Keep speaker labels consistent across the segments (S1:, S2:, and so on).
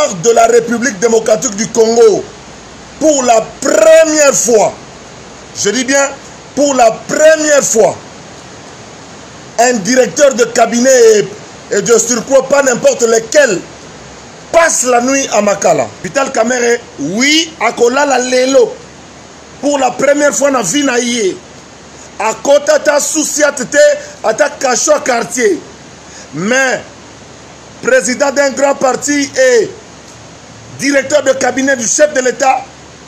S1: l'histoire de la République démocratique du Congo, pour la première fois, je dis bien pour la première fois, un directeur de cabinet et de surcroît pas n'importe lequel passe la nuit à Makala. Vital Kamerhe, oui, akolala lelo. Pour la première fois dans vie naïe. À côté ta souciate à ta cachot quartier. Mais président d'un grand parti et directeur de cabinet du chef de l'État,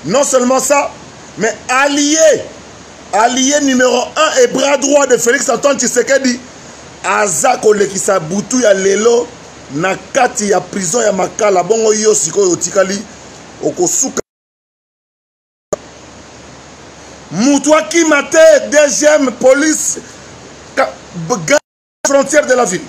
S1: non seulement ça, mais allié numéro 1 et bras droit de Félix Antoine Tshisekedi, Azako Lekisa Boutou ya lelo na kati ya prison ya Makala bongo yo sikoyo tikali okosuka Moutoua qui matait deuxième police frontière de la ville.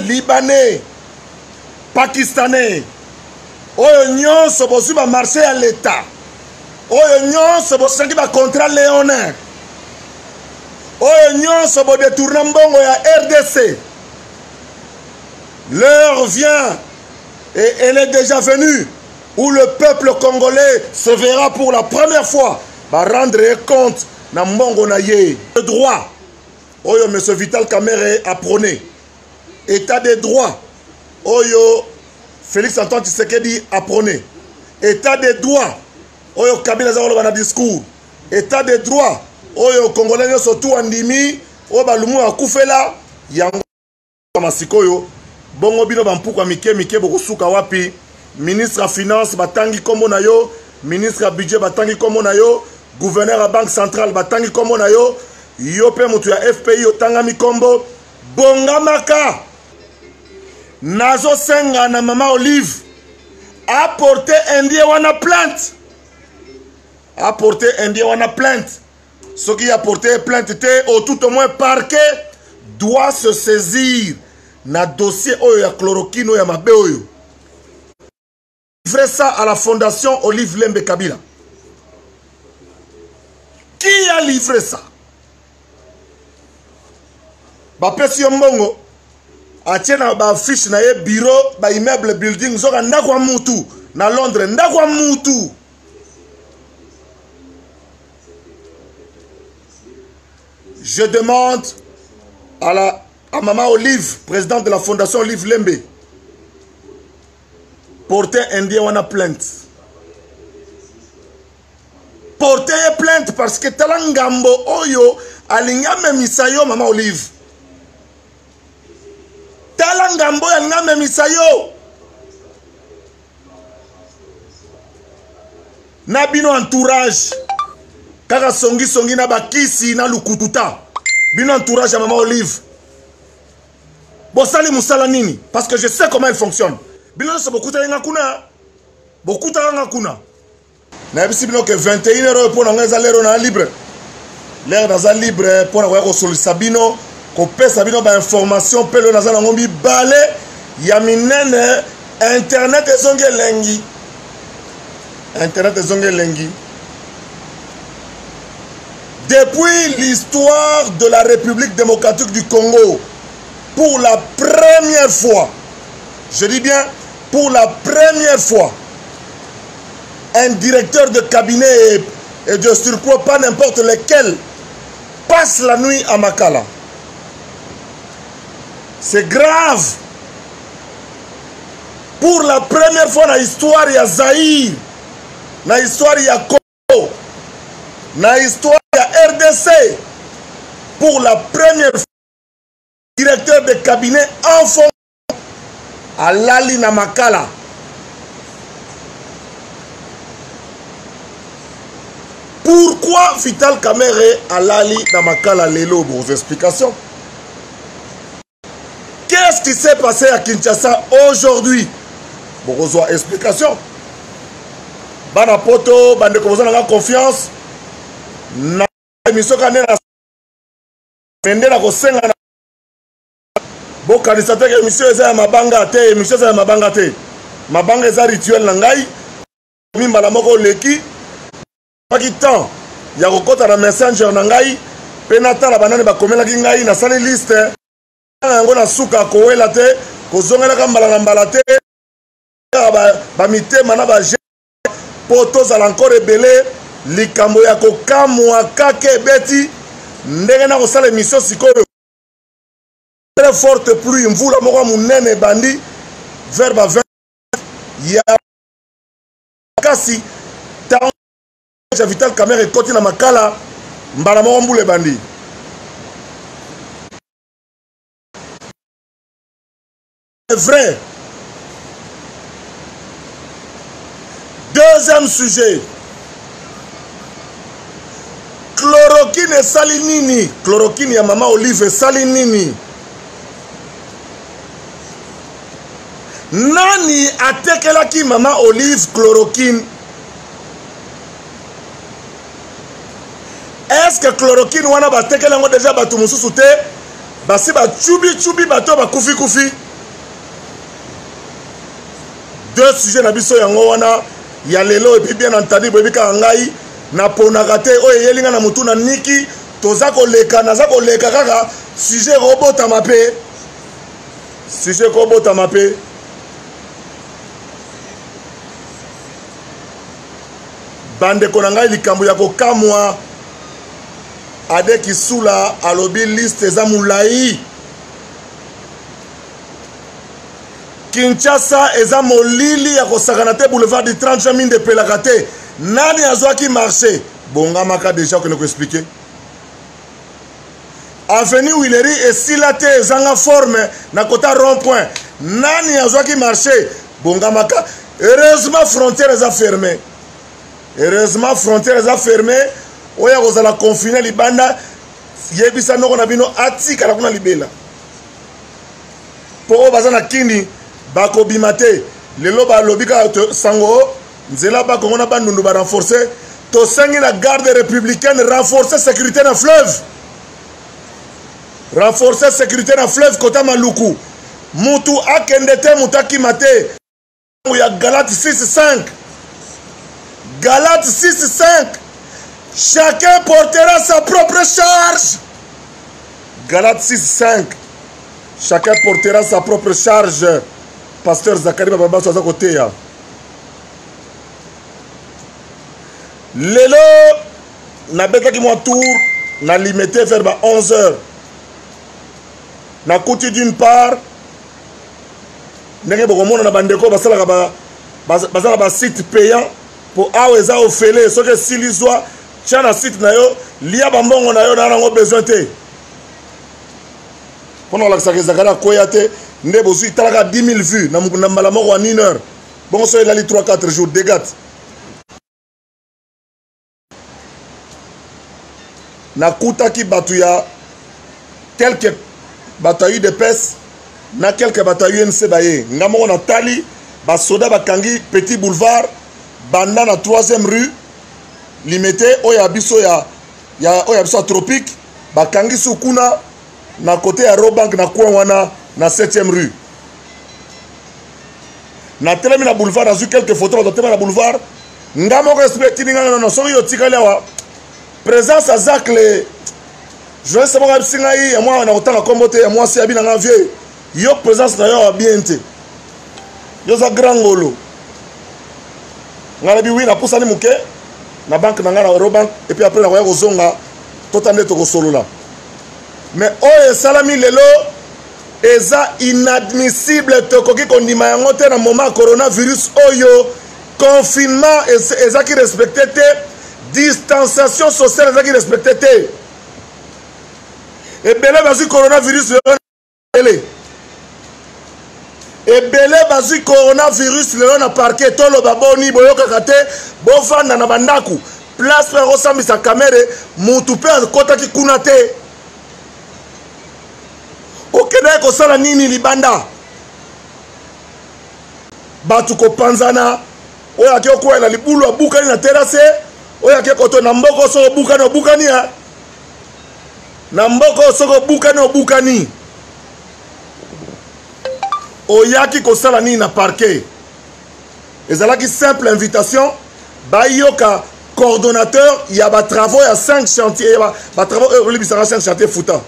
S1: Libanais, Pakistanais, oyo nyonso bosi ba marché à l'État, oyo nyonso bosengi ba contrat léonin, oyo nyonso bo détourner mbongo ya RDC. L'heure vient et elle est déjà venue où le peuple congolais se verra pour la première fois va rendre compte na mbongo na ye. Le droit, oyo M. Vital Kamerhe a prôné. État des droits, oyo Félix Antoine Tshisekedi a prôné. État des droits, oyo Kabila Zaholo bana discours. État des droits, oyo Congolais surtout andimi, oyo balumu akufela yango masikoyo. Bongo bino bampuka mike bokusuka wapi. Ministre à finance batangi kombo na yo, ministre à budget batangi kombo na yo, gouverneur à banque centrale batangi kombo na yo, yo pe mutu ya FPI otangami kombo. Bongamaka Nazo Senga na Mama Olive a porté indien wana plainte. A porté indien wana plainte. Ce qui a porté plainte était au tout au moins parquet doit se saisir na dossier oyo ya chloroquine oyo ya mabe oyo. Livrer ça à la fondation Olive Lembe Kabila. Qui a livré ça? Bapesi yo mbongo atie na ba fiche na ye bureau ba immeuble building zoka ndako mutu na Londres ndako mutu. Je demande à Maman Olive, présidente de la fondation Olive Lembe, porter indien wana plainte. Porter plainte parce que talangambo oyo alingame misayo Maman Olive. Talangambo alingame misayo. Na bino entourage. Kaka songi na bakisi na lukututa. Bino entourage à Maman Olive. Bosali musala nini? Parce que je sais comment il fonctionne. Bino so bokuta nga kuna. Bokuta nga kuna. Na bisi bino que 21h pour na ngeza lero na libre. L'air dans libre pour na ko solisa bino ko pesa bino ba information pelo na za ngombi balé ya minene internet ezonge lengi. Internet ezonge lengi. Depuis l'histoire de la République démocratique du Congo, pour la première fois, je dis bien pour la première fois, un directeur de cabinet et de surcroît pas n'importe lequel passe la nuit à Makala. C'est grave. Pour la première fois dans l'histoire, il y a Zaïre, dans l'histoire, il y a Congo, dans l'histoire, il y a RDC. Pour la première fois, directeur de cabinet enfant à Lali Namakala. Pourquoi Vital Kamerhe à Lali Namakala Lelo? Vos explications. Qu'est-ce qui s'est passé à Kinshasa aujourd'hui? Vos explications. Bana poto, bande komoza na confiance. Na émission kanena vende na kosenga na bokanisa te émission eza ya mabanga te, émission eza ya mabanga te. Mabanga eza rituel na ngai. Mimbala moko leki. Pas qui temps. Ya kokota na messenger na ngai. Penata la banane ba komela ki ngai na sali liste. Yango na suka kowela te, kozongela ka mbala na mbala te. Ba mitema na ba je poto za encore belé likambo ya kokamwa kake beti ndenge na kosala émission sikoyo. Très forte pluie mvula moko munene bandi vers ba 20 ya kasi ta Vital Kamerhe koti na makala mbala moko mbule bandi. C'est vrai. Deuxième sujet. Chloroquine et salinini. Chloroquine ya Mama Olive et salinini. Nani atekelaki Mama Olive chloroquine? Est-ce que chloroquine wana batekelango déjà batu mususu te? Basi ba chubi bato ba kufi. Deux sujets na biso yango wana ya lelo et puis bien entendu bebika ngai na ponaka te oyo yelinga na mutu na niki toza koleka naza koleka kaka sujet robota mape. Sujet robota mape. Bande konanga likambo ya kokamwa ade kisula alobi liste za mulai. Kinshasa eza molili ya kosakana te boulevard du 30 Jamin de Pelakate. Nani azwaki marché? Bonga maka déjà que nous expliquer. Avenue Willery et Silate ezanga forme na kota rond-point. Nani azwaki marché? Bonga maka. Heureusement frontière eza fermée. Heureusement frontière eza fermée. Oya kozala confiné libanda yebisa noko na bino atika la kuna libela. Po bazana kindi bako bimate lelo ba lobika sango nzela ba kongo na bandundu ba renforcer to sangi la garde républicaine renforcer sécurité na fleuve. Renforcer sécurité na fleuve kota Maluku. Mutu akende te mutaki mate. Ya Galate 6-5. Galate 6-5. Chacun portera sa propre charge. Galate 6-5. Chacun portera sa propre charge. Pasteur Zakari Baba Soza côté. Lelo, na beta ki moi tour, na limité vers 11h. Na côté d'une part, ndenge bokomona na bandeko basala ba site payant pour aweza ofele so que silizwa chana site na yo lia bambongo na yo na ngo besoin te. Pendant la Zakara koyate nde bozu italaka 10 000 vues na mbala moko en 1 heure. Bon so il a 3-4 jours dégâts. Na kutaki batuya quelques batailles de pes na quelques batailles NC baye ngamo na tali ba soda bakangi petit boulevard banda na 3e rue limité oya biso ya oya biso tropique bakangi sukuna na côté ya Robank na coin wana na 7e rue na telemi na boulevard azu quelques photos ba na boulevard ngamo ko respecti ninga no so yo tikali wa présence à Zakle. Je vais savoir si ngai moi na otanga kombote ya moi si abi na vieux yo présence na yo bien te yo za grand ngolo ngala bi wi na poussani muke na banque na ngana Eurobank et puis après na koya kozonga totande to kosolola mais oye salami lelo eza inadmissible to koki kondima yango te na moment coronavirus oyo confinement eza ki respecté te distanciation sociale eza ki respecté te. Et belé bazu coronavirus ebele bazu coronavirus lelo na parquet tolo baboni boyoka kate bofanda na bandaku place pe osambisa kamere mutu pe kota ki kuna te okende ko sala nini libanda batu ko panzana oya ke ko ela libulu abukani na terrasse oya ke ko to na mboko so bukani ya na mboko soko bukani obukani oyaki kosala nini na parquet ezalaki simple invitation bayoka coordonnateur, il y a des travaux, il y a 5 chantiers, il y a des travaux, il y a 5 chantiers foutant.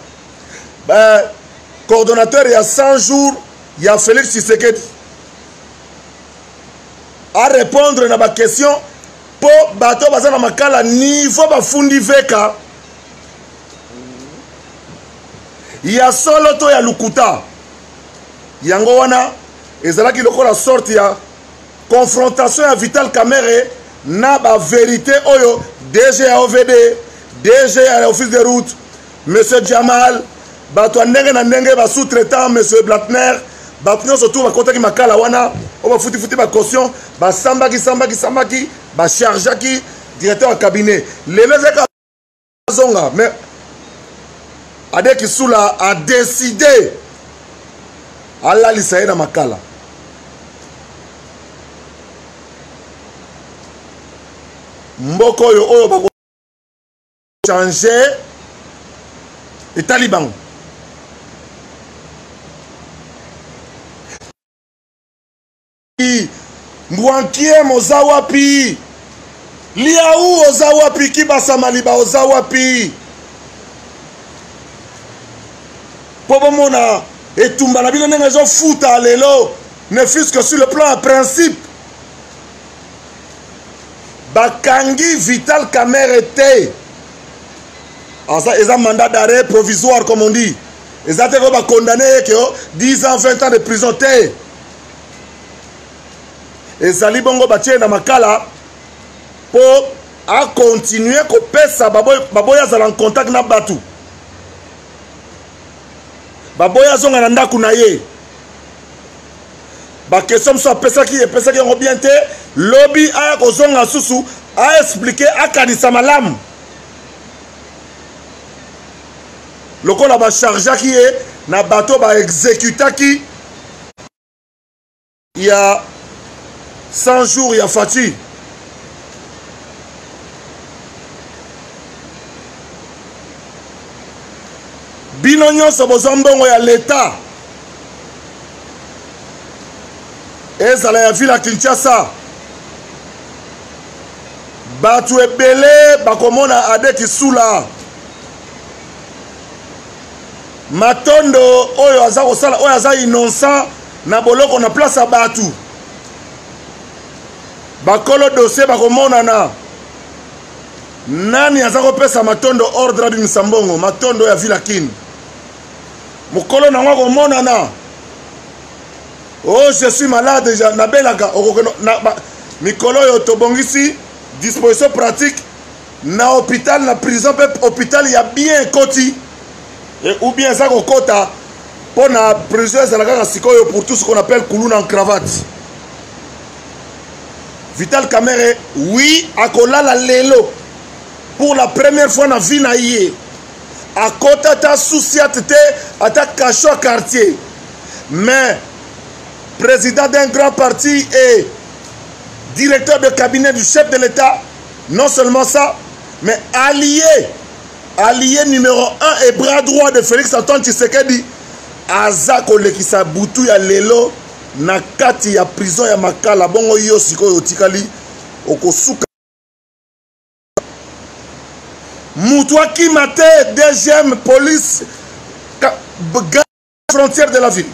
S1: Coordonnateur, il y a 100 jours, il y a Félix Tshisekedi. À répondre à ma question, pour bateau bazana makala niveau bafundi veka. Il y a solo to ya lukuta. Yango wana ezalaki lokola sorte ya confrontation ya Vital Kamerhe na ba vérité oyo DG ya OVD, DG ya office de route, monsieur Jamal, bato ndenge na ndenge ba sous-traitant monsieur Blattner, bato nyonso tout bakotaki makala wana o ba futi ba caution, ba sambaki ba chargeaki directeur de cabinet. Lelo zeka zonga mais Adeki Soula a décidé Allah lisaye na makala. Mboko yo oyo bako changer les talibans. Mbwankie mozawapi liaou ozawapi kibasa maliba ozawapi Pobo mona etumba na bino ndenge zo futa lelo ne fût-ce que sur le plan à principe bakangi Vital Kamerhe te eza mandat d'arrêt provisoire comme on dit eza te ko ba condamné ke 10 ans 20 ans de prison te ezali bongo batie na makala pour a continuer ko pesa baboya zala en contact na batu baboya zonga na ndaku na ye ba question so pesaki yango bien te lobby aya ko zonga susu a expliquer akanisa malamu lokola ba chargeaki ye na bato ba exécutaki il y a 100 jours il y a Fati bino nyonso bozwa mbongo ya l'État ezala ya ville ya Kinshasa bato ebele bakomona Adeki Soula matondo oyo aza kosala oyo aza innocent na boloko na place ya batu bakolo dossier bakomonana nani aza kopesa matondo ordre du Misambongo matondo ya ville Kini mukolo na ngwa komonana oh je suis malade déjà nabelaka mikolo yo tobongisi disposition pratique na hôpital na prison pe hôpital ya bien koti ou bien ça kokota pour na prison ezalaka sikoyo pour tout ce qu'on appelle kuluna en cravate. Vital Kamerhe oui akolala lelo pour la première fois na vie na ye akota ta souci atete ata cacho quartier mais président d'un grand parti et directeur de cabinet du chef de l'État non seulement ça mais allié numéro 1 et bras droit de Félix Antoine Tshisekedi aza kolekisa butu ya lelo na kati ya prison ya makala bongo yo sikoyo otikali okosuka mutu akima te deuxième police frontière de la ville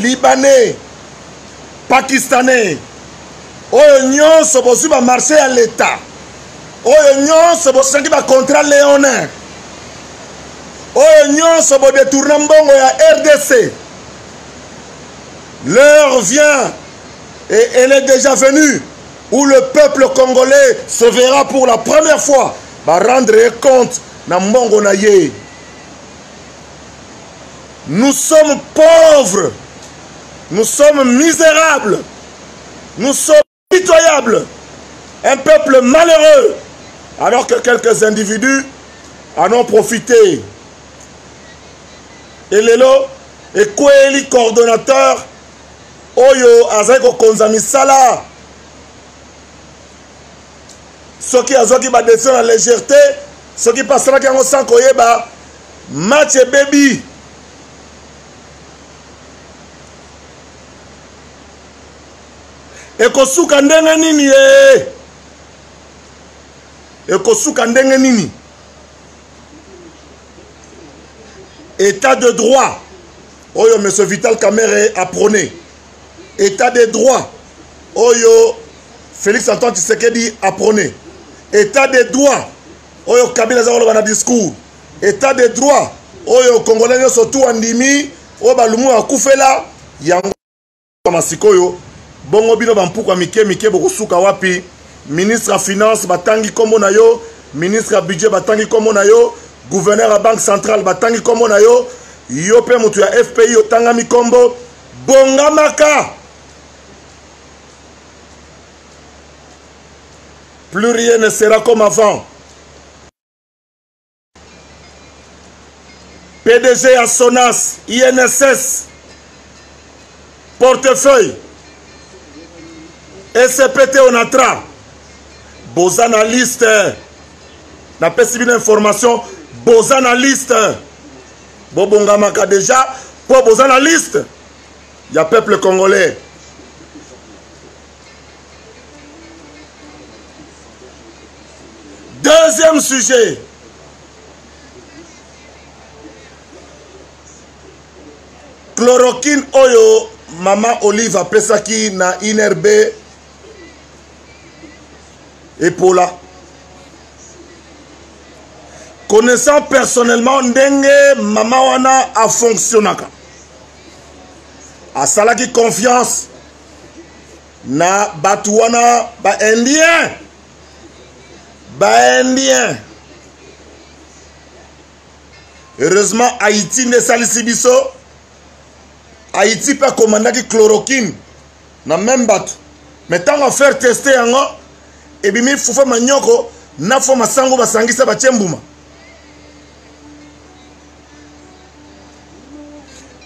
S1: libanais pakistanais oyo nyonso bozwi ba marché ya l'État oyo nyonso bosengi ba contrat léonin oyo nyonso bodetourna mbongo ya RDC l'heure vient et elle est déjà venue où le peuple congolais se verra pour la première fois ba rendre compte na mbongo na ye. Nous sommes pauvres, nous sommes misérables, nous sommes pitoyables, un peuple malheureux, alors que quelques individus en ont profité. Et lelo, et Kweli coordonnateur, Oyo Azeko Konzami Sala, ceux qui ont ba décision la légèreté, ceux qui passera qui ont sans koyeba, match baby. ekosuka ndenge nini ekosuka ndenge nini état de droit oyo monsieur Vital Kamerhe a prôné état de droit oyo Félix Antoine Tshisekedi a prôné état de droit oyo Kabila azaloba na discours état de droit oyo congolais nyonso tu andimi oyo balumu akufela yango masikoyo bongo bino bampuka mike bokosuka wapi ministre ya finance batangi kombo na yo ministre ya budget batangi kombo na yo gouverneur ya banque centrale batangi kombo na yo yo pe mutu ya FPI otangami kombo bongamaka plus rien ne sera comme avant. PDG à Sonas, INSS, portefeuille, SCPT Onatra, beaux analystes, n'a pas suivi l'information, beaux analystes, Bobongamaka déjà, pour beaux analystes, il y a peuple congolais. Deuxième sujet. Chloroquine oyo Maman Olive a pesaki na INRB Ebola. Connaissant personnellement ndenge Maman wana a fonctionnaka. A salaki confiance na batuana ba indien. Indien. Heureusement Haïti ne salisi biso. Haïti peut commander chloroquine na même bateau. Mais tant qu'on faire tester yango et bimi fufa manyoko na fo masango basangisa ba tchembuma.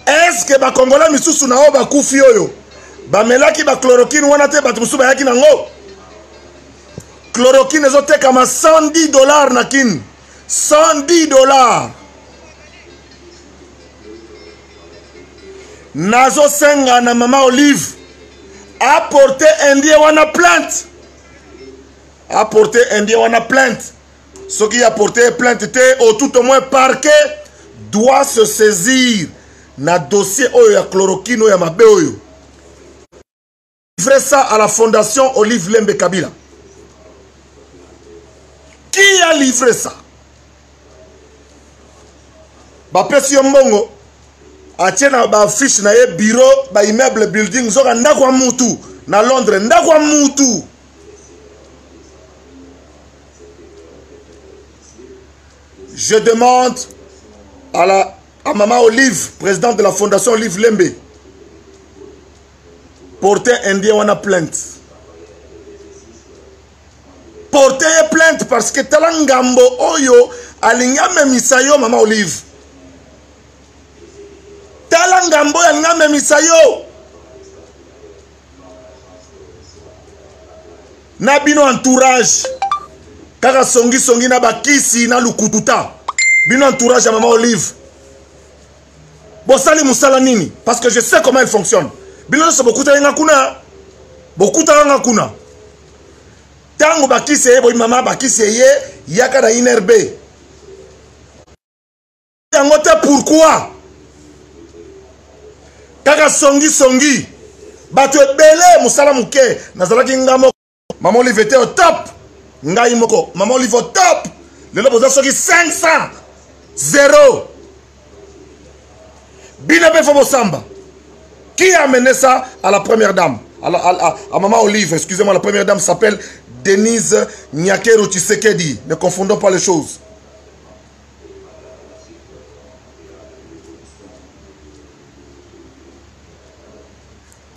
S1: Est-ce que ba Congolais misusu na o ba kufi oyo ba melaki ba chloroquine wana te ba musu ba yaki nango? Chloroquine ezoteka ma $110 na kin. $110. Nazo senga na Maman Olive apporté indien wana plainte. Apporté indien wana plainte. Ce qui a porté plainte était au tout au moins parquet doit se saisir na dossier oyo ya chloroquine oyo ya mabe oyo. Livrer ça à la fondation Olive Lembe Kabila. Qui a livré ça? Bapesi mbongo atiena ba fiche na ye bureau ba immeuble building zoka ndakwa mutu na Londres ndakwa mutu. Je demande à Maman Olive, présidente de la fondation Olive Lembe, porter indien wana plainte. Porter plainte parce que talangambo oyo alingame misayo Maman Olive. Talangambo alingame misayo. Na bino entourage. Kaka songi na bakisi na lukututa. Bino entourage à Maman Olive. Bosali musala nini? Parce que je sais comment elle fonctionne. Bino so bokuta yenga kuna. Bokuta yenga kuna. Tango bakisi ye boy mama bakisi ye yaka na INRB. Yango te pourquoi? Kaka songi. Bato ebele musala muke. Nazalaki ngamo. Maman Olive était au top. Ngai moko. Maman Olive au top. Lelo boza soki 500. 0. Binabe Fobo Samba. Qui a amené ça à la première dame? À Maman Olive, excusez-moi, la première dame s'appelle Denise Nyakeru Tshisekedi. Ne confondons pas les choses.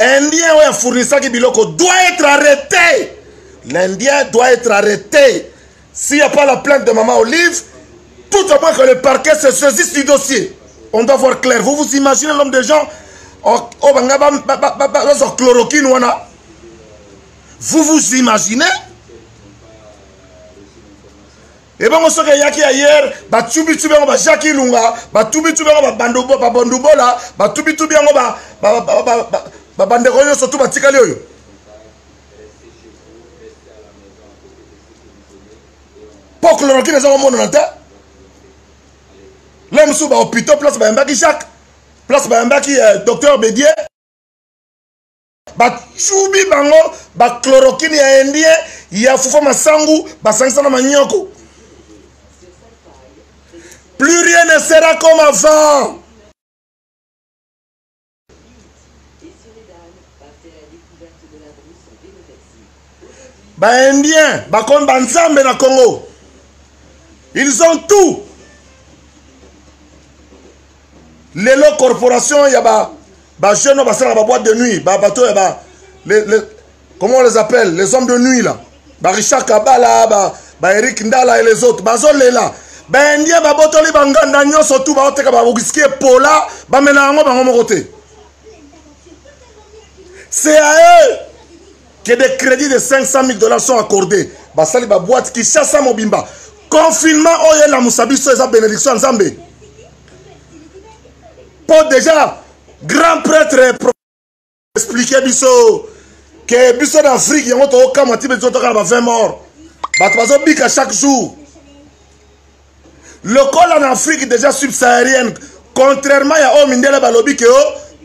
S1: Indien ou un fournisseur qui biloko doit être arrêté. L'Indien doit être arrêté. S'il n'y a pas la plainte de Maman Olive, tout au moins que le parquet se saisisse du dossier. On doit voir clair. Vous vous imaginez l'homme de gens chloroquine wana. Vous vous imaginez? Et bon, on sait qu'il y a qui ailleurs, tubi on va Jackie Lunga, tubi on va bandubola, tubi on va banderoyo surtout batikali oyo. Pour chloroquine, les hommes ont l'homme sous l'hôpital, place Bayambaki Jacques, place Bayambaki docteur Bédier. Ba chubi bango, ba chloroquine ya indien, ya fufa masangu, ba sangsana manyoko. Plus rien ne sera comme avant. Ba indien, ba comme Banzambe na Congo. Ils ont tout. Les corporations, il y a ba jeunes, ba boîte de nuit, ba bateau, comment on les appelle, les hommes de nuit là. Ba Richard Kabala, ba Eric Ndala et les autres, ba zolé là. Ba indien, ba botoli ba nganda nyo surtout ba oteka ba risquer pola, ba menango ba ngomo côté. C'est à eux que des crédits de 500 000 $ sont accordés. Ba sali ba boîte qui chasse mobimba. Confinement, oye la musabiso et sa bénédiction Nzambe. Pour déjà, grand prêtre expliquer biso que biso d'Afrique, il y a aucun motif de 20 morts. Batbazo bika chaque jour. Le col en Afrique déjà subsaharienne, contrairement à Omindele Balobi que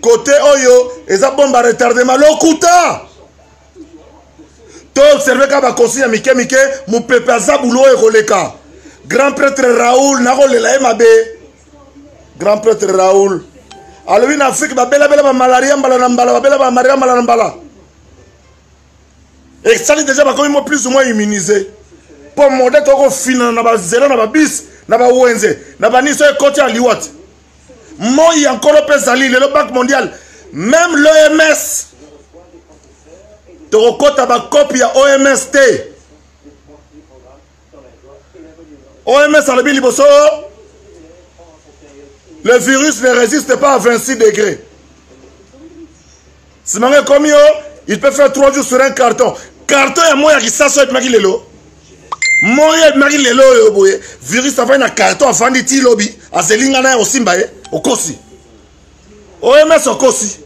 S1: côté Oyo, et ça bombe à retardement, l'Okuta. Donc, c'est vrai que conseiller à Mike, mon peuple Zabulo et Roleka. Grand prêtre Raoul, Narole la MAB. Grand prêtre Raoul. Alors, en Afrique, bela malaria, bela. Et ça, déjà, comme plus ou moins immunisé. Pour mon dette, on finit dans la zéro, dans la bis, dans la ouenze, dans la niso et côté à Liwat. Moi, il y a encore le Banque mondiale. Même l'OMS. Torokota ba copie à OMST. OMS a le biliboso. Le virus ne résiste pas à 26 degrés. Si man comme yo, il peut faire 3 jours sur un carton. Carton et moi qui s'assoit avec Magui Lelo. Moi et Magui Lelo yo boye. Virus a fait un carton avant de ti lobby. A Zelingana au Simbaye, au Kosi. OMS au Kosi.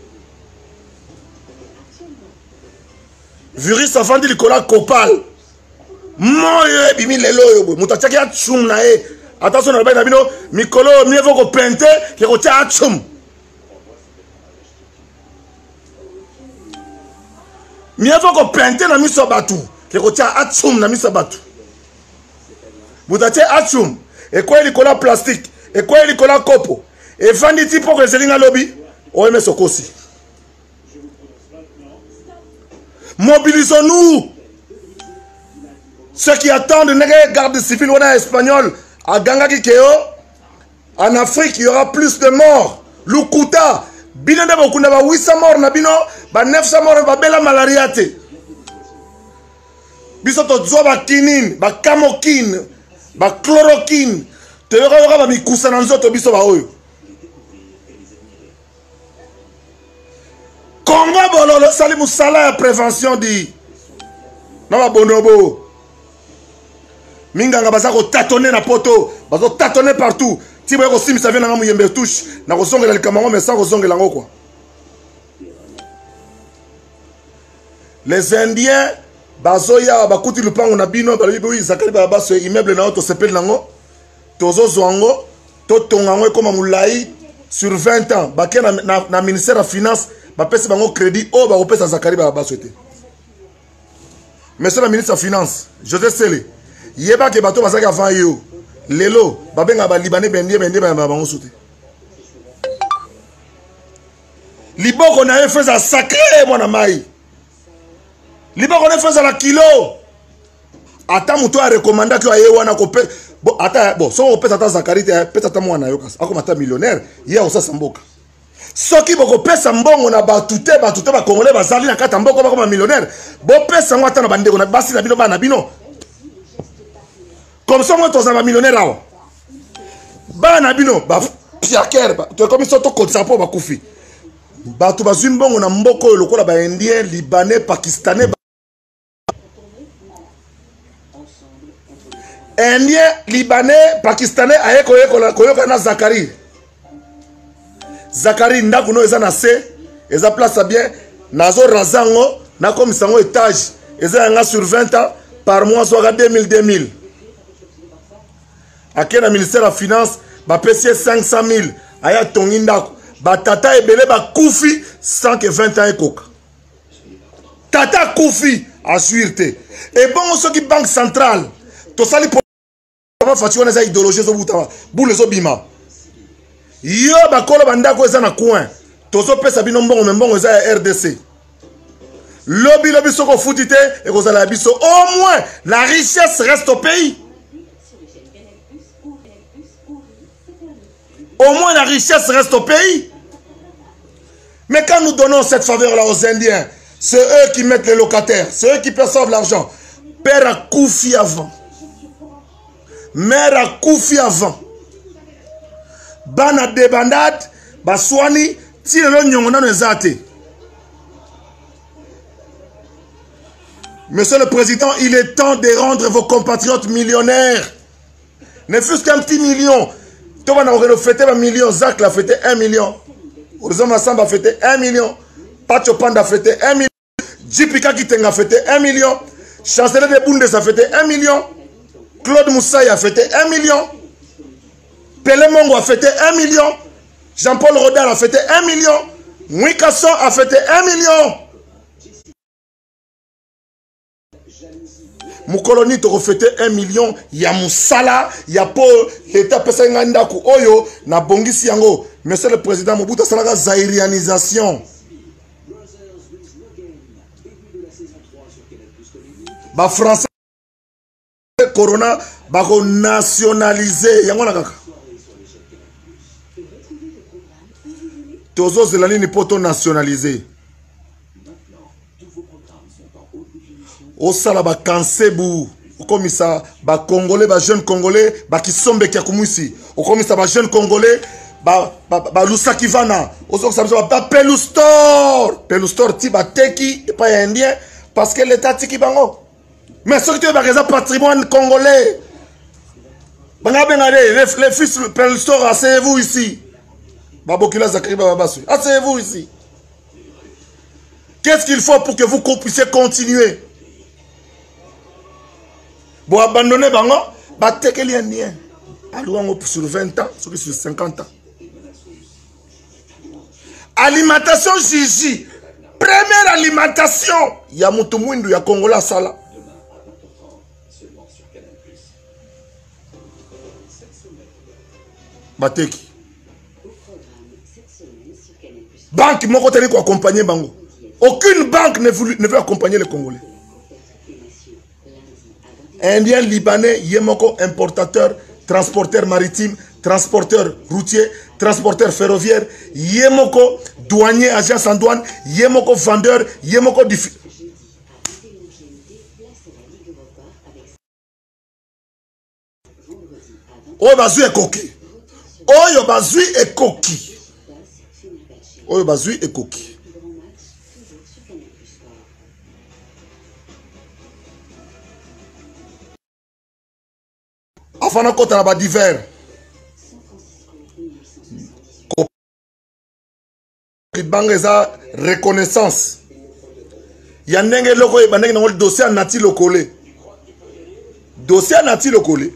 S1: Virus avant de l'école copal. Moi et bimi Lelo yo boye. Mutachaki a chum na e. Attention à la bino, Mikolo, mieux vaut qu'on pente, que qu'on tient à chum. Mieux vaut qu'on pente na miso batu, que qu'on tient à chum na miso batu. Vous avez à chum, et quoi il colle plastique, et quoi il colle copo, et venditi pour que les lignes à lobby, OMS au Kosi. Mobilisons-nous. Ceux qui attendent une garde civile ou en espagnol. À Gangaki Keo, en Afrique, il y aura plus de morts. Lukuta, bino de beaucoup, 800 morts, nabino, 900 morts, bela malaria te. Biso to zoa ba kinine, ba kamokine, ba chloroquine. Te yora ba mikusa na nzoto biso ba oyo. Congo bololo sali musala ya prévention di. Na ba bonobo. Minganga bazako tâtonner na poto, bazo tâtonner partout. Si vous avez ça vient dans la touche, na kozonga la Cameroun mais sans kozonga lango quoi. Les Indiens bazoya bakuti lupango na bino balobi zakari ba baso immeuble na auto sepel nango. Tozo zwango, to tongango comme mulai sur 20 ans, ba na ministère de finance, ba pesa bango crédit o ba opesa zakari ba baso été. Monsieur le ministre de finance, José Sele Yeba ke bato basaki avant yo. Lelo, babenga ba libanais bendie ba bango soute. Liboko na fait ça sacré mwana mai. Liboko na fait ça la kilo. Ata muto a recommandé que aye wana ko pe bon ata bon so opesa ta zakari te pesa ta mwana yo kas. Ako mata millionnaire, ya osa samboka. Soki boko pesa mbongo na batute ba congolais bazali na kata mboko ba comme millionnaire. Bo pesa ngata na bandeko na basi na bino ba na bino. Comme ça, moi, tu es un millionnaire. Banabino, Piaker, tu es comme ça, tu es pour Bakoufi. Tu es un bon, on a un boko, le quoi, indien, libanais, pakistanais. Indien, libanais, pakistanais, aye koyoka Zakari. Zakari, ndakuno, eza na se, eza place bien, nazo razango, na comme sango étage, eza nga sur 20 ans, par mois, soit 2000. Ake na ministère la finance, ba pesier 500 000. Aya tongindako. Ba tata ebele ba koufi sans que 20 ans ekoka. Tata koufi assuré. Et bon ceux qui banque centrale. To sali pour fatiwa na za idéologie zo buta. Boule zo bima. Yo ba kolo bandako eza na coin. Tozo pesa bino mbongo eza ya RDC. Lobby soko foutite et kozala biso. Au moins la richesse reste au pays. Au moins la richesse reste au pays. Mais quand nous donnons cette faveur-là aux Indiens, c'est eux qui mettent les locataires, c'est eux qui perçoivent l'argent. Père a koufi avant. Mère a koufi avant. Bana débandade, baswani, tire nyongona nezate. Monsieur le Président, il est temps de rendre vos compatriotes millionnaires. Ne fût-ce qu'un petit million. Toi, on a fêté 1 million. Zach l'a fêté 1 million. Orizoma Samba a fêté 1 million. Pacho Panda a fêté 1 million. Jipika Kitenga a fêté 1 million. Chancelier de Bundes a fêté 1 million. Claude Moussaï a fêté 1 million. Pelé Mongo a fêté 1 million. Jean-Paul Rodal a fêté 1 million. Mwikasson a fêté 1 million. Moukoloni te refêté 1 million. Ya Moussala, ya po l'État pesa ngandaku oyo na bongisi yango. Monsieur le Président Mobutu salaka zairianisation. Ba français Corona ba ko nationaliser yango na kaka. Tozo zelani ni poto nationaliser. Au sala ba kansebu comme ça ba congolais ba jeune congolais ba kisombe kia kumwisi au comme ça ba jeune congolais ba lusaki vana au ça ba pelustor ti ba teki et pas indien parce que l'état tiki bango mais ce que tu as raison patrimoine congolais banga bengale les fils pelustor asseyez-vous ici babokila zakri babasu asseyez-vous ici. Qu'est-ce qu'il faut pour que vous puissiez continuer? Bon, abandonner bango, bah tekeli indien. Alouango sur 20 ans, sur 50 ans. Alimentation Gigi. Première alimentation. Ya mutumwindu ya Kongola sala. Bateki. Banque moko teli ko accompagner bango. Aucune banque ne veut accompagner les Congolais. Indien, Libanais, Yemoko, importateur, transporteur maritime, transporteur routier, transporteur ferroviaire, Yemoko, douanier, agence en douane, Yemoko, vendeur, Yemoko, Oyo bazui est coquille. Oyo bazui est coquille. Oyo bazui est coquille. Afana kota na ba divers. Kibanga eza reconnaissance. Ya ndenge loko e bandenge na dossier anati lokole. Dossier anati lokole.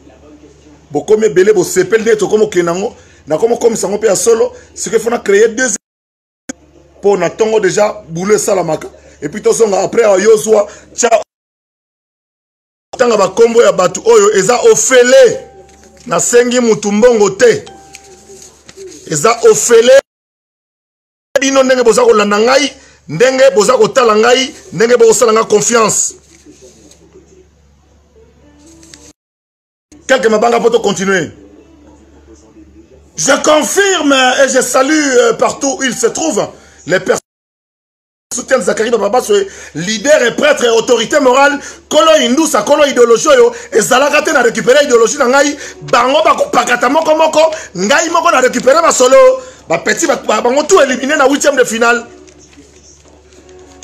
S1: Bokomi belé bo sepel neto komo kenango na komo komisango pe ya solo, ce que fona créer deux pour na tongo déjà bouler salamaka et puis tosonga après yozwa cha tanga ba kombo ya batu oyo eza ofele na sengi mutumbongo te eza ofele bino ndenge boza ko landa ngai ndenge boza ko tala ngai ndenge boza nga confiance. Quelques mabanga poto continuer. Je confirme et je salue partout où il se trouve les personnes soutiennent Zakari Baba, leader et prêtre et autorité morale, kolo indusa, kolo idéologie yo, et zalakate na récupérer idéologie na ngai, bango bako pakata moko moko, ngai moko na récupérer ma solo, ba petit bango tout éliminé na 8e de finale.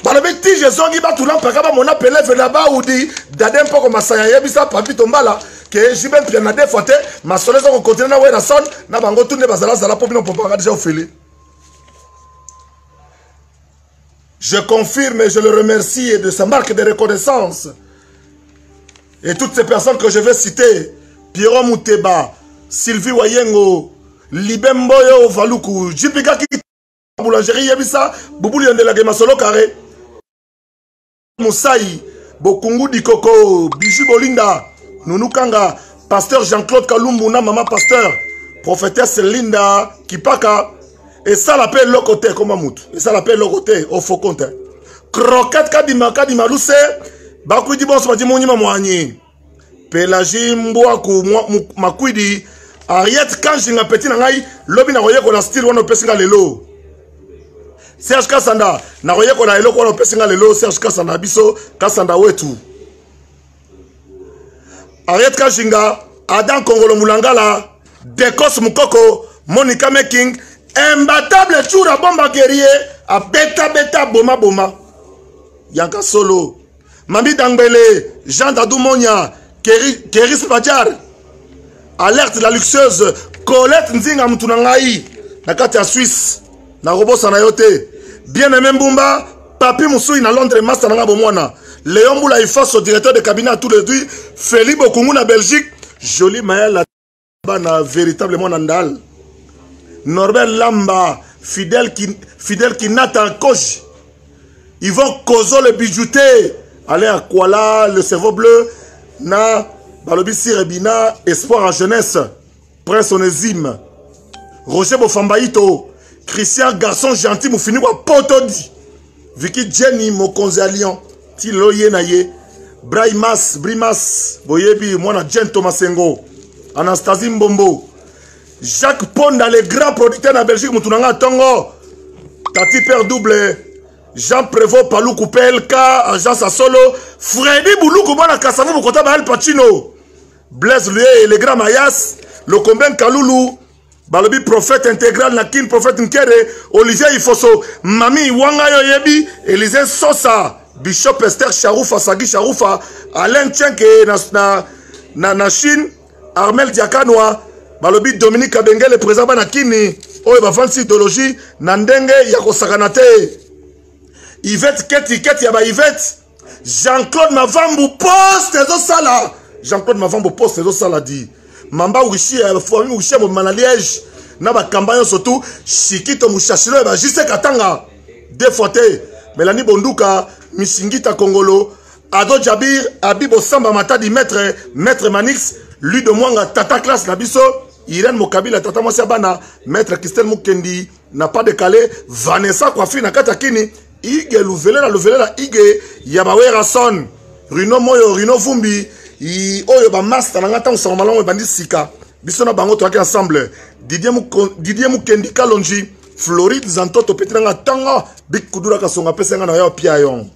S1: Balobe ti Jésus ba tout l'empaka ba mona pelef là-bas ou dit dadem poko masaya yebisa papi tombala que jiben pia na defote ma solo zo ko continuer na we na son na bango tout ne bazala zala po bino popaka déjà ofeli. Je confirme et je le remercie de sa marque de reconnaissance. Et toutes ces personnes que je vais citer, Pierrot Mouteba, Sylvie Wayengo, Libemboyo Valuku, Jipika qui boulangerie Yebisa, Boubou Yonde la Gemasolo Carré, Moussaï, Bokungu Dikoko, Bijou Bolinda, Nounukanga, Pasteur Jean-Claude Kalumbouna, Maman Pasteur, Prophétesse Linda, Kipaka, et ça l'appelle le côté, comme Amout, et ça l'appelle le côté, au faux compte. Croquette Kadima Lousse, Bakou di bon, c'est pas dit mon imam Pélagie Mbouakou, Makwidi, Ariette, quand j'ai un petit nangai, l'obin a royé qu'on a style, on a pesé lelo. Serge Kassanda, na royé qu'on a lelo, qu'on a pesé lelo, Serge Kassanda, Bisso, Kassanda, Wetu. Ariette Kashinga, Adam Kongolo Moulangala, Dekos Mukoko, Monica Meking, imbattable Choura Bomba Guerrier, à Beta Boma. Yanka Solo, Mami Dangbele, Jean Dadou Monia, Kéris Padjar, Alerte la luxueuse, Colette Nzinga Moutunangaï, Nakatia Suisse, Narobo Sanayote, Bien-aimé Mbumba, Papi Moussoui na Londres, Master Nanga Bomwana, Léon Moula Ifaso, directeur de cabinet à tous les deux, Philippe Okungu na Belgique, Jolie Maya la véritablement Nandal, Norbert Lamba, fidèle qui n'attend coche. Ils vont causer le bijouté. Allez à Kuala, le cerveau bleu, na Balobi Sirebina, Espoir en jeunesse, Prince Onésime, Roger Bofambaïto, Christian Garçon Gentil, Moufini wa Potodi, Vicky Jenny, Mokonze à Lyon, Tilo Yenaye, Brimas, Boyebi, Mwana Jen Thomasengo, Anastasie Mbombo, Jacques Ponda, les grands producteurs en Belgique, Moutounanga Tongo, Tati Père Double, Jean Prévost, Palou Koupelka, Agence Solo, Freddy Boulou, Koubana Kassavou, Mokota Bahel Pacino, Blaise Lué et les grands Mayas, le Comben Kaloulou, Balobi Prophète Intégral, Nakin Prophète Nkere, Olivier Ifoso, Mami Wangayo Yebi, Élisée Sosa, Bishop Esther Charoufa, Sagi Charoufa, Alain Tchenke, na Chine, Armel Diakanoa, Balobi Dominique Abenge, le président Banakini, Oye Bafansi Idéologie, Nandenge Yako Saganate. Yvette Keti Yaba Yvette, Jean-Claude Mavambu poste ezo sala. Jean-Claude Mavambu poste ezo sala dit. Mamba Wishi famille Wishi mo Manaliège na ba kambanyo surtout Shikito Mushashiro ba Jise Katanga défoté Mélanie Bonduka Misingita Kongolo Ado Jabir Abibo Samba Matadi maître Manix lui de Mwanga Tata classe na biso Irène Mokabila Tata Mwasi Bana maître Christelle Mukendi n'a pas décalé Vanessa Kwafi na Katakini Ige Louvela Ige Yabawera Son Rino Moyo Rino Vumbi Oyo ba master nanga tang sa malongo bandi sika biso na bango toaki ensemble Didier Mukendi Kalonji Floride Zantoto petit nanga tanga big kudura kasonga pesa nga na yo pia yon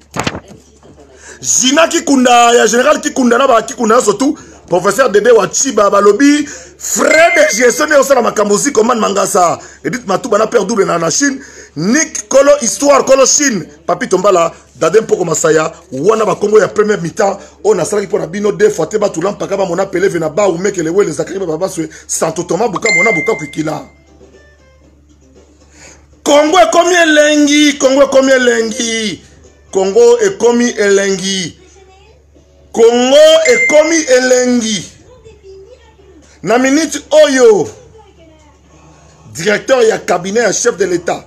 S1: Jina Kikunda ya général Kikunda na ba Kikunda surtout professeur Dede Wachiba balobi frère de gestion ne osala makambozi commande mangasa Edith Matouba na père double na Chine Nick Kolo histoire Kolo Chine Papi Tombala Dadem Poko Masaya wana ba Congo ya première mi-temps on a salaki pona bino deux fois te ba tulam pakaba mona pele vena ba ou meke lewe les akriba baba swe Santo Thomas buka mona buka kwikila Congo est comme elengi Congo est comme elengi Congo est comme elengi na minute oyo directeur ya cabinet ya chef de l'état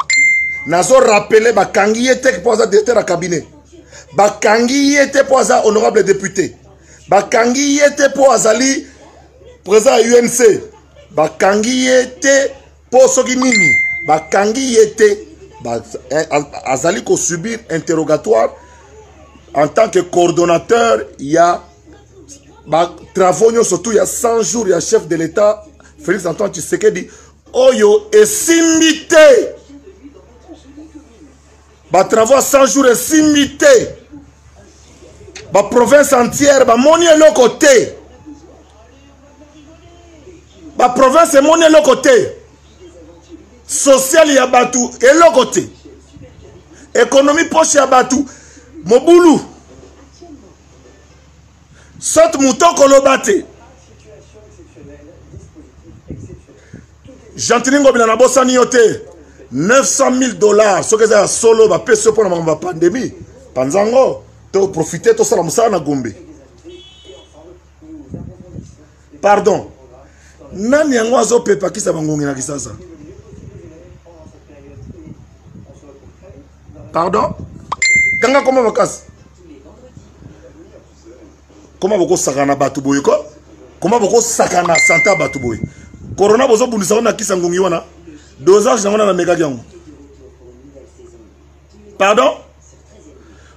S1: nazo rappeler bakangi yete pour ça directeur ya cabinet bakangi yete pour ça honorable député bakangi yete pour azali président ya UNC bakangi yete pour soki nini bakangi yete azali ko subir interrogatoire en tant que coordonnateur il y a travaux surtout il y a 100 jours il y a chef de l'état Félix Antoine Tshisekedi Oyo et simité travaux 100 jours et simité province entière moni le côté province moni le côté social ya batu et le côté économie poche ya batu Mobulu Sot Mouton Kolobate Jantiningo Bilana Bossani Yote $900,000 ce que c'est solo va payer pour la pandémie Panzango tu profiter tout ça la moussa na Gombe pardon Nani yango azo pepa kisa bangongi na kisasa. Pardon? Kanga comment vacances? Comment beaucoup sakana batuboy ko? Comment beaucoup sakana santa batuboy? Corona bozo bundisa na kisa ngongi wana. Dosage na na mega yango. Pardon?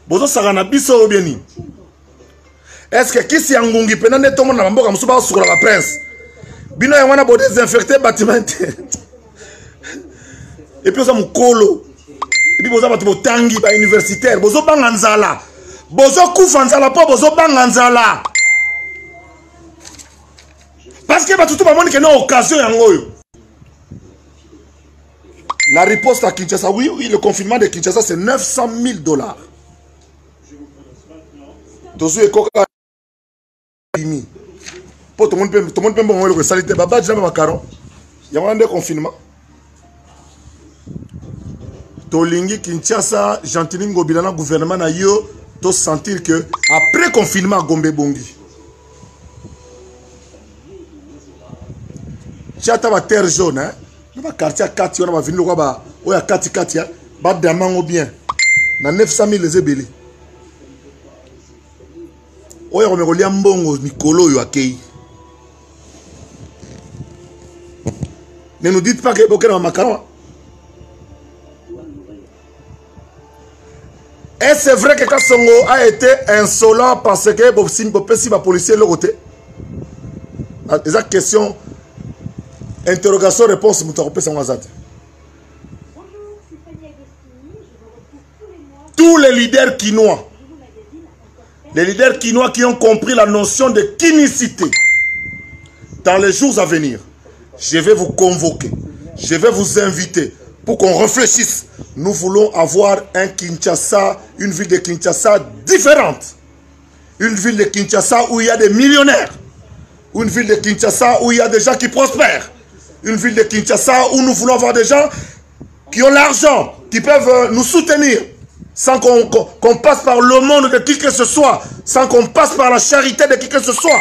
S1: Bozo sakana biso obieni. Est-ce que kisi ngongi pena ne tomo na mboka musuba sukula la prince? Bino ya wana bo désinfecter bâtiment. Et puis ça mukolo. Et puis bozo batu botangi ba universitaire, bozo banga nzala. Bozo kufa nzala po bozo banga nzala. Parce que batu tout ba moni que non occasion yango yo. La riposte à Kinshasa, oui, le confinement de Kinshasa c'est 900 000 $. Tozu ekoka imi. Pour tout le monde peut me le salité baba jamais macaron. Il y a un confinement. Tolingi Kinshasa, Gentilingo bilana gouvernement na yo, to sentir que après confinement Gombe bongi. Chata ba terre jaune hein. Na quartier 4 on va venir ko ba o ya 4 ya ba damango bien. Na 900 000 les ebeli. O ya ko me ko liambongo mikolo yo akei. Ne nous dites pas que Bokena Macaron. Et c'est vrai que Kassongo a été insolent parce que si ma policier le côté. Les questions, interrogation, réponse, tous les leaders quinois, qui ont compris la notion de kinicité, dans les jours à venir, je vais vous convoquer, je vais vous inviter pour qu'on réfléchisse. Nous voulons avoir un Kinshasa, une ville de Kinshasa différente. Une ville de Kinshasa où il y a des millionnaires. Une ville de Kinshasa où il y a des gens qui prospèrent. Une ville de Kinshasa où nous voulons avoir des gens qui ont l'argent, qui peuvent nous soutenir, sans qu'on passe par le monde de qui que ce soit, sans qu'on passe par la charité de qui que ce soit.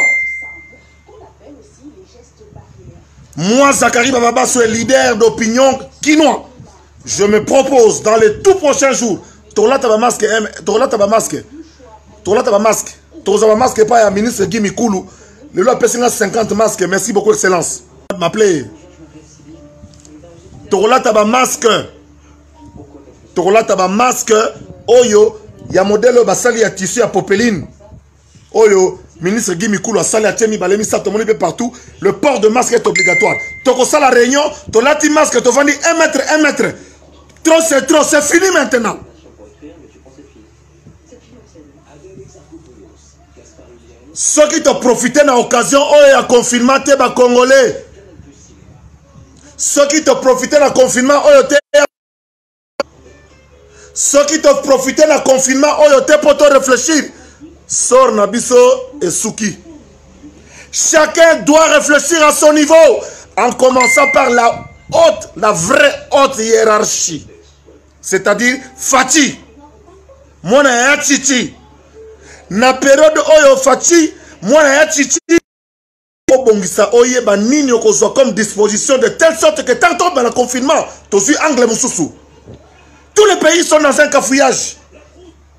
S1: Moi, Zachary Bababa, suis leader d'opinion quinois. Je me propose dans les tout prochains jours, Tola Tabamasque, pas un ministre Guy Mikoulou, le loi pèse 50 masques, merci beaucoup, excellence. M'appeler Tola Tabamasque, Oyo, il y a modèle Basali à tissu à Popeline, Oyo. Ministre Guy Mikoulou a salé à Tchemi Balemi, ça tout le monde partout. Le port de masque est obligatoire. Toko ça la réunion, ton lati masque, tu vendis 1 mètre, 1 mètre. Trop, c'est fini maintenant. Ceux qui t'ont profité dans l'occasion, oh, il y a confinement, t'es bas congolais. Ceux qui t'ont profité dans le confinement, oh, t'es. Ceux qui t'ont profité dans le confinement, oh, t'es pour te réfléchir. Sor Nabiso et Souki. Chacun doit réfléchir à son niveau, en commençant par la vraie haute hiérarchie. C'est-à-dire Fati. Moi, na Titi. Na période oyo Fati, moi na Titi. Bongisa oye ba nini okozwa comme disposition de telle sorte que tant dans le confinement, tu suis anglais mususu. Tous les pays sont dans un cafouillage.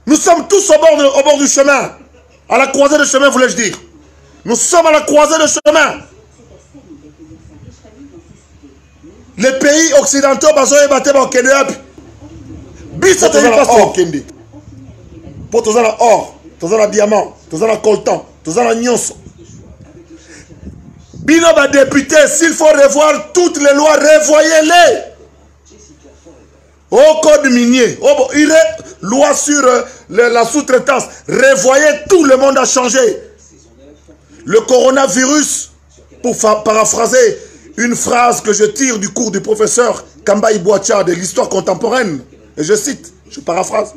S1: Nous sommes tous au bord du chemin. À la croisée de chemin, voulais-je dire. Nous sommes à la croisée de chemin. Les pays occidentaux, ils battent au Kenya. Bis au Kenya. Pour tous les or, tous les diamants, tous les coltan, tous les nyonso. Bino va député, s'il faut revoir toutes les lois, revoyez-les. Au code minier, loi sur la sous-traitance, revoyez, tout le monde a changé. Le coronavirus, pour paraphraser une phrase que je tire du cours du professeur Kamba Ibouacha de l'histoire contemporaine, et je cite, je paraphrase.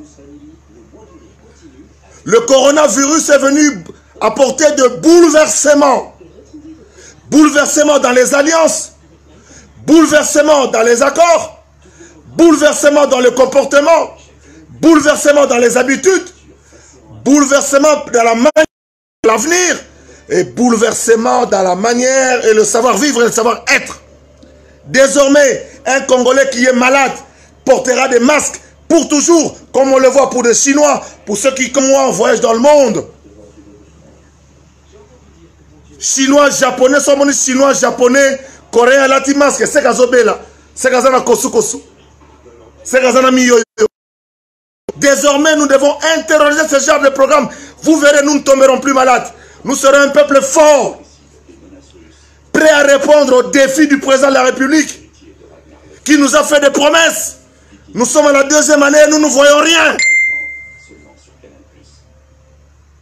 S1: Le coronavirus est venu apporter de bouleversements. Bouleversements dans les alliances, bouleversements dans les accords, bouleversement dans le comportement, bouleversement dans les habitudes, bouleversement dans la manière de l'avenir, et bouleversement dans la manière et le savoir-vivre et le savoir-être. Désormais, un Congolais qui est malade portera des masques pour toujours, comme on le voit pour des Chinois, pour ceux qui, comme moi, voyagent dans le monde. Chinois, Japonais, Chinois, Japonais, Coréens, lati masque, c'est Kazobela, c'est Kazana Kosu Kosu, c'est Kazana Miyoyo. Désormais, nous devons interroger ce genre de programme. Vous verrez, nous ne tomberons plus malades. Nous serons un peuple fort, prêt à répondre aux défis du président de la République, qui nous a fait des promesses. Nous sommes à la deuxième année et nous ne voyons rien.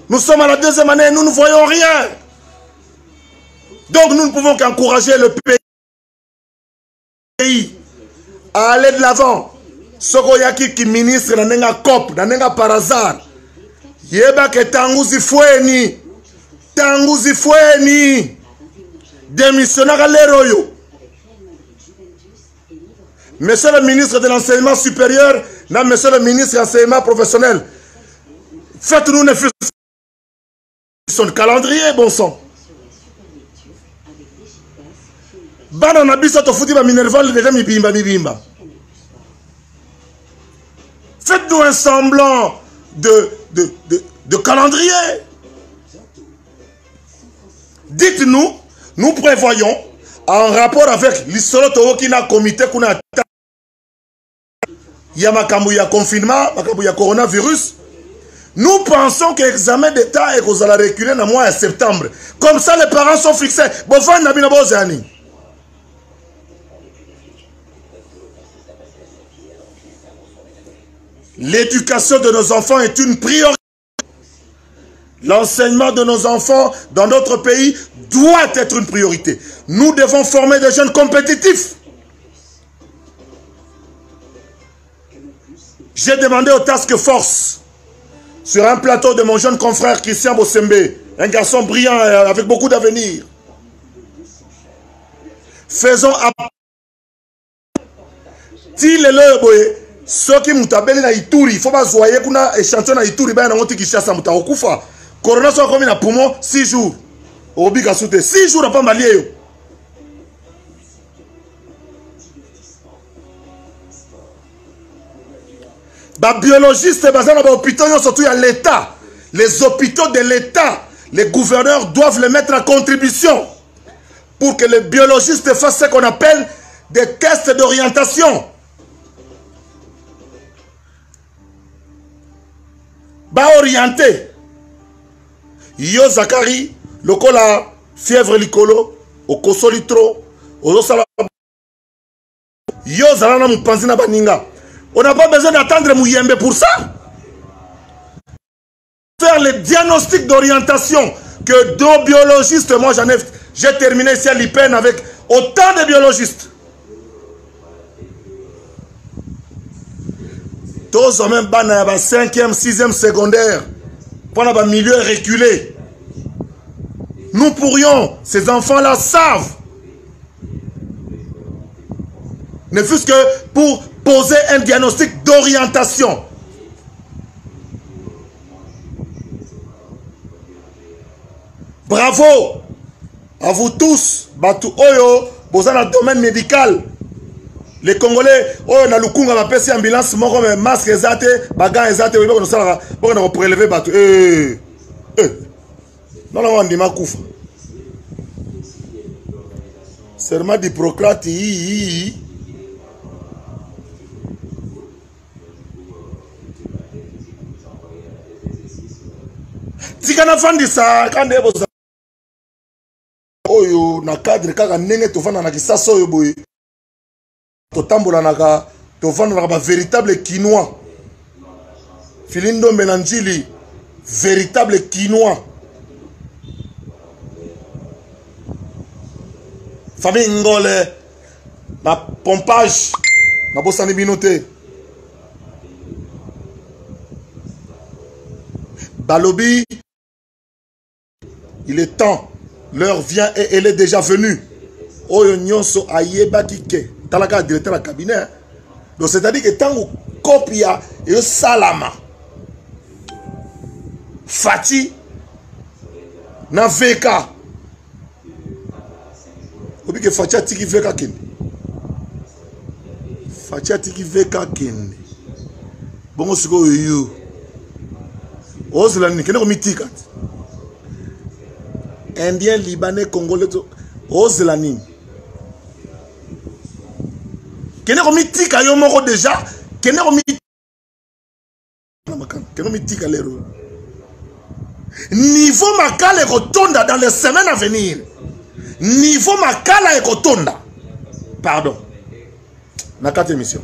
S1: Nous sommes à la deuxième année et nous ne voyons rien. Donc nous ne pouvons qu'encourager le pays à aller de l'avant. Sokoyaki qui ministre nanenga cop, nanenga par hasard. Yeba ke tanguzi fueni. Tanguzi fueni. Démissionnera l'héroïo. Monsieur le ministre de l'enseignement supérieur, non, monsieur le ministre de l'enseignement professionnel, faites-nous une son calendrier, bon sang. Bana na biso to futi ba minerval déjà mi bimba. Faites-nous un semblant de calendrier. Dites-nous, nous prévoyons, en rapport avec l'Isolo qui n'a comité qu'on a Yamakambuya confinement, Makambuya coronavirus. Nous pensons que l'examen d'État est qu'on va reculer dans le mois de septembre. Comme ça, les parents sont fixés. L'éducation de nos enfants est une priorité. L'enseignement de nos enfants dans notre pays doit être une priorité. Nous devons former des jeunes compétitifs. J'ai demandé au Task Force, sur un plateau de mon jeune confrère Christian Bossembe, un garçon brillant avec beaucoup d'avenir. Faisons appel. Ceux qui m'ont na Ituri, il faut pas zoyer qu'on a échantillon na Ituri, ben on qui chasse à Moutaokufa. Corona soit comme na poumon 6 jours. Obiga soute 6 jours à pas malier. Ba biologiste bazana ba hôpitaux surtout à l'État. Les hôpitaux de l'État, les gouverneurs doivent les mettre en contribution pour que les biologistes fassent ce qu'on appelle des tests d'orientation. Ba orienté. Yo Zakari, lokola fièvre likolo, au kosolitro, au sala. Yo zalana mupanzina baninga. On n'a pas besoin d'attendre Mouyembe pour ça. Faire les diagnostics d'orientation que deux biologistes, moi j'ai terminé ici à l'IPEN avec autant de biologistes. Tous ont même bana 5e, 6e secondaire. Pendant un milieu reculé. Nous pourrions, ces enfants-là savent. Ne fût-ce que pour poser un diagnostic d'orientation. Bravo à vous tous, Batu Oyo, dans le domaine médical. Les Congolais, oh, na lukunga ma pesi ambulance, moko me masque ezate, bagan ezate, oui, on a prélevé Batu. Non, non, on dit ma koufa. Serment d'Hippocrate, Tikana fandi sa kande boza oyo na cadre kaka ndenge tofanda na kisasa oyo boye totambola naka tofanda na ba véritable quinois Filindo Menanjili véritable quinois famille Ngole na pompage na bosani binote Balobi. Il est temps, l'heure vient et elle est déjà venue. Oyo nyonso ayeba kike, talaka directeur la cabinet. Donc c'est-à-dire que tant que copia et salama, Fati, na VK. Obi ke Fatia tiki VK kende. Fatia tiki VK kende. Bongo siko yo. Ozlani kende ko mitika. Indien, Libanais, Congolais, Ozlani. Kende ko mitika yo moko déjà. Kende ko mitika lero. Niveau makala ekotonda dans les semaines à venir. Niveau makala ekotonda. Pardon. Na 4 émissions.